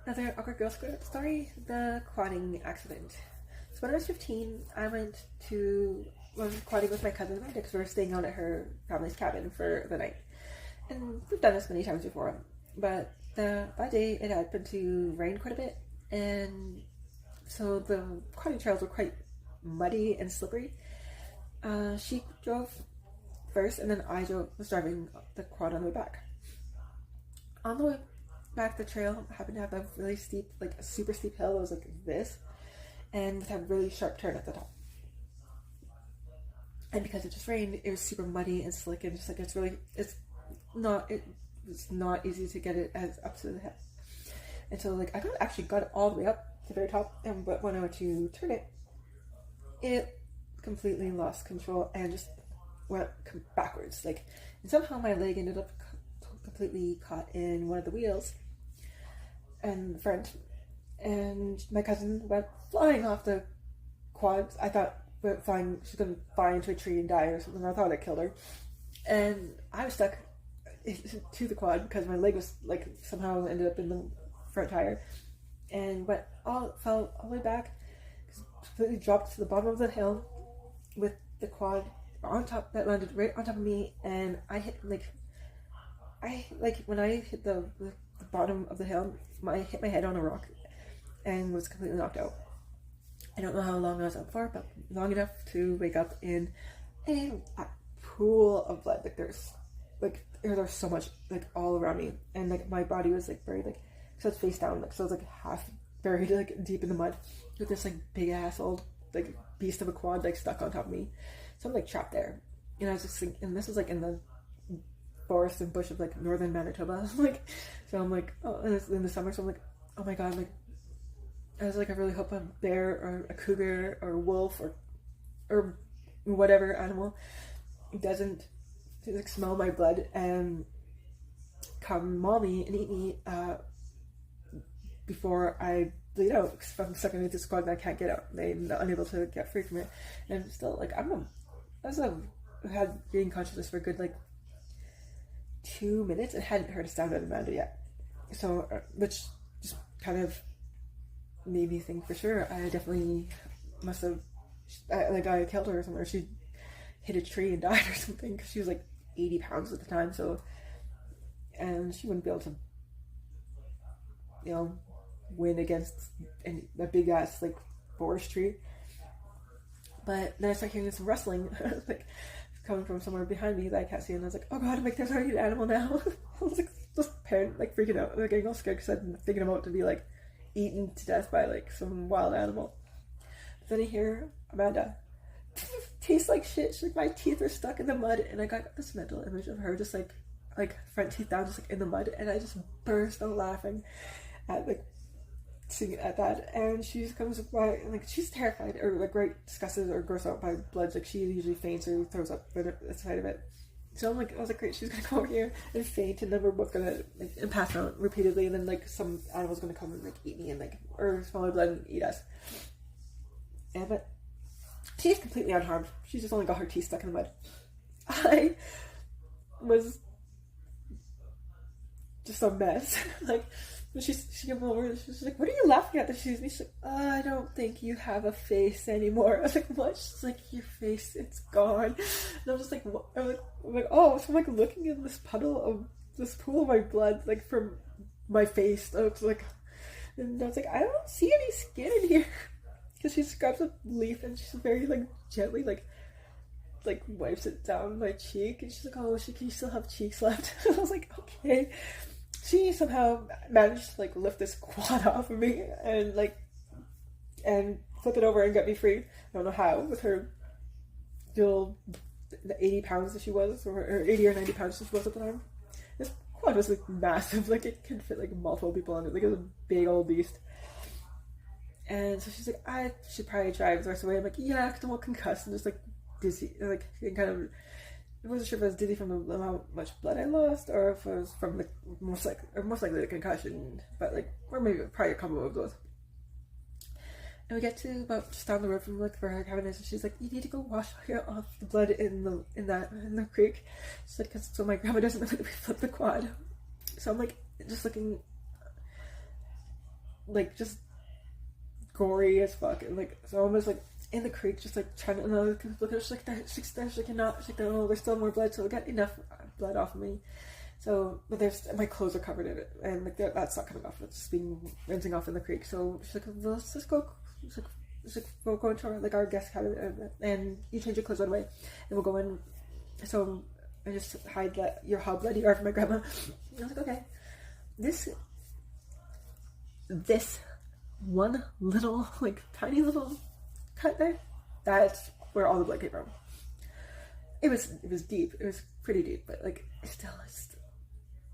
Another awkward girl story, the quadding accident. So when I was 15, I went quadding with my cousin Amanda because we were staying out at her family's cabin for the night. And we've done this many times before, but that day it happened to rain quite a bit, and so the quadding trails were quite muddy and slippery. She drove first, and then was driving the quad on the way back. On the way back, the trail happened to have a really steep, like a super steep hill that was like this, and it had a really sharp turn at the top. And because it just rained, it was super muddy and slick, and just like it's not easy to get it as up to the hill. And so like I actually got it all the way up to the very top, but when I went to turn it, it completely lost control and just went backwards. Like, and somehow my leg ended up completely caught in one of the wheels and the front, and my cousin went flying off the quad. I thought she's gonna fly into a tree and die or something. I thought I killed her, and I was stuck to the quad because my leg was like somehow ended up in the front tire and fell all the way back, completely dropped to the bottom of the hill with the quad on top, that landed right on top of me, and I hit when I hit the bottom of the hill, I hit my head on a rock and was completely knocked out. I don't know how long I was up for, but long enough to wake up in a pool of blood. There's so much like all around me, and like my body was like buried, like so it's face down, like so it's like half buried like deep in the mud with this like big ass old like beast of a quad like stuck on top of me. So I'm like trapped there, and I was just like, and this was like in the forest and bush of like northern Manitoba. Like, so I'm like, oh, and it's in the summer, so I'm like, oh my god, like I was like, I really hope a bear or a cougar or a wolf or whatever animal doesn't like smell my blood and come maul me and eat me before I bleed out, because if I'm stuck in this quad and I can't get out, I'm unable to get free from it. And still, like, I've had gained consciousness for a good like 2 minutes and hadn't heard a sound out of Amanda yet. So, which just kind of made me think for sure I definitely must have, I killed her or something, or she hit a tree and died or something, because she was like 80 pounds at the time, so, and she wouldn't be able to, win against a big ass like forest tree. But then I started hearing some rustling like coming from somewhere behind me that I can't see, and I was like, oh god, I'm like, there's already an animal now. I was like just like freaking out, like getting all scared because I'm thinking about to be like eaten to death by like some wild animal. But then I hear Amanda, tastes like shit. She's like, my teeth are stuck in the mud, and I got this mental image of her just like front teeth down, just like in the mud, and I just burst out laughing at like seeing at that. And she just comes by, like she's terrified or like right disgusted or grossed out by blood. Like she usually faints or throws up at the sight of it. So I was like, great, she's gonna come over here and faint, and then we're both gonna like and pass out repeatedly, and then like some animal's gonna come and like eat me and like or smell my blood and eat us. And but she's completely unharmed. She's just only got her teeth stuck in the mud. I was just a mess. Like when she came over, she's like, what are you laughing at? She's like, I don't think you have a face anymore. I was like, what? She's like, your face, it's gone. And I'm just like, what? I'm like, oh, so I'm like looking in this pool of my blood, like from my face. I was like, and I was like, I don't see any skin in here. Because she just grabs a leaf and she's very like gently like wipes it down my cheek, and she's like, oh, can you still have cheeks left? I was like, okay. She somehow managed to like lift this quad off of me and flip it over and get me free. I don't know how, with her little 80 pounds that she was, or 80 or 90 pounds that she was at the time. This quad was like massive, like it could fit like multiple people on it, like it was a big old beast. And so she's like, I should probably drive the rest of the way. I'm like, yeah, because I'm all concussed and just like dizzy, like kind of. I wasn't sure if I was dizzy from how much blood I lost, or if it was from like most likely the concussion, but like, or maybe probably a combo of those. And we get to about just down the road from like where her cabin is, and she's like, you need to go wash off the blood in the creek. She's like, so my grandma doesn't know that we flipped the quad. So I'm like just looking like just gory as fuck, and like so I'm just like in the creek, just like trying to look at her. She's like, there's like not. She's like, oh, there's still more blood, so I got enough blood off of me. So, but there's my clothes are covered in it, and like that's not coming off. It's just being rinsing off in the creek. So she's like, well, let's just go. She's like, we'll go into our guest cabin, and you change your clothes right away, and we'll go in. So I just hide that how bloody you are from my grandma. And I was like, okay, this one little like tiny little cut there, that's where all the blood came from. It was deep. It was pretty deep, but like still, it's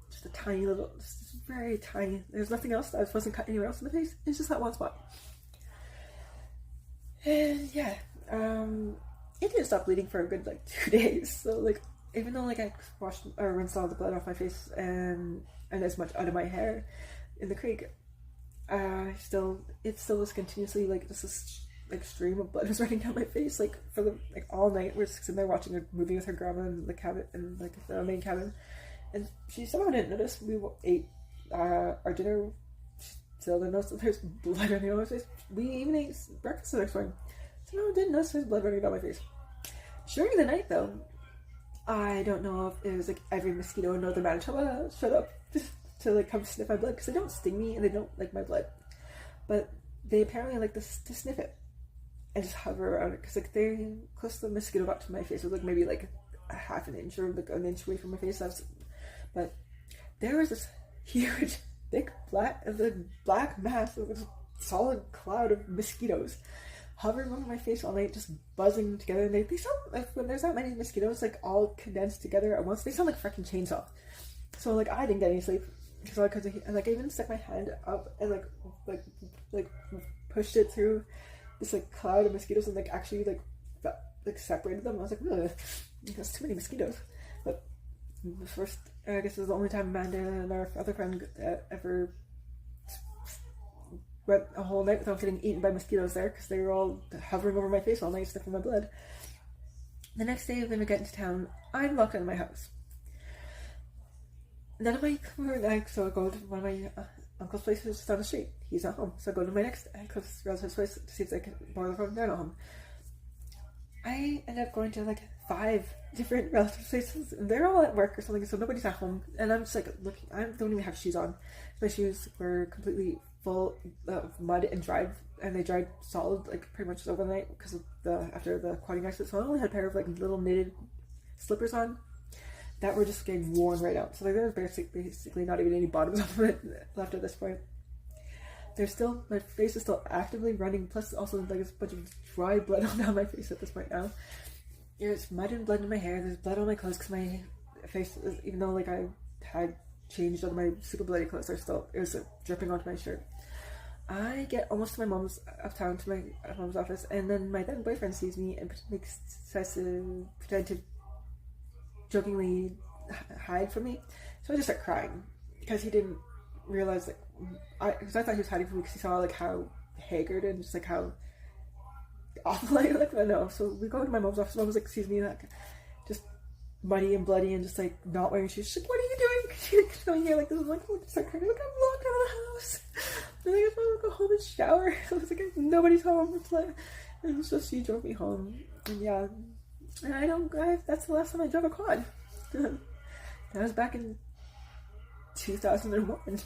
just a tiny little, just very tiny. There's nothing else. I wasn't cut anywhere else in the face. It's just that one spot. And yeah, it didn't stop bleeding for a good like 2 days. So like, even though like I washed or rinsed all the blood off my face and as much out of my hair in the creek, it still was continuously like this like stream of blood was running down my face like for the like all night. We're sitting there watching a movie with her grandma in the cabin, in like the main cabin, and she somehow didn't notice. We ate our dinner. She still didn't notice that there's blood running down my face. We even ate breakfast the next morning. Somehow didn't notice there's blood running down my face. During the night though, I don't know if it was like every mosquito in northern Manitoba showed up to like come sniff my blood, because they don't sting me and they don't like my blood, but they apparently like to sniff it and just hover around it, because like they close the mosquito got to my face. It was like maybe like a half an inch or like an inch away from my face. But there was this huge thick black mass of this solid cloud of mosquitoes hovering over my face all night, just buzzing together. And they sound like, when there's that many mosquitoes like all condensed together at once, they sound like freaking chainsaw. So like I didn't get any sleep because like I even stuck my hand up and like pushed it through this like cloud of mosquitoes and like actually like separated them. I was like, ugh, that's too many mosquitoes. But the first, I guess, it was the only time Amanda and our other friend ever went a whole night without getting eaten by mosquitoes there, because they were all hovering over my face all night, sniffing my blood. The next day, when we get into town, I'm locked in my house. None of my, so I go to one of my uncle's places down the street. He's not home. So I go to my next closest relative's place to see if they can borrow the phone. They're not home. I end up going to like 5 different relatives' places, and they're all at work or something, so nobody's at home. And I'm just like looking, I don't even have shoes on. My shoes were completely full of mud and dried, and they dried solid like pretty much overnight because of after the quadding accident. So I only had a pair of like little knitted slippers on that were just getting worn right out. So like, there's basically not even any bottoms of it left at this point. My face is still actively running, plus also like a bunch of dry blood all down my face at this point now. There's mud and blood in my hair, there's blood on my clothes, because my face, even though like I had changed out of my super bloody clothes, it was dripping onto my shirt. I get almost to my mom's uptown, to my mom's office, and then my then boyfriend sees me and tries to pretend to jokingly hide from me. So I just start crying, because he didn't realize because I thought he was hiding from me because he saw like how haggard and just like how awful I look. I know. So we go to my mom's office. Mom was like, sees me like just muddy and bloody and just like not wearing shoes. She's like, "What are you doing?" She's coming here like this. I'm like, "Oh," just start crying. Like, I'm locked out of the house. And I guess I'll go home and shower. I was like, nobody's home. And so she drove me home. And yeah, and that's the last time I drove a quad. That was back in 2001.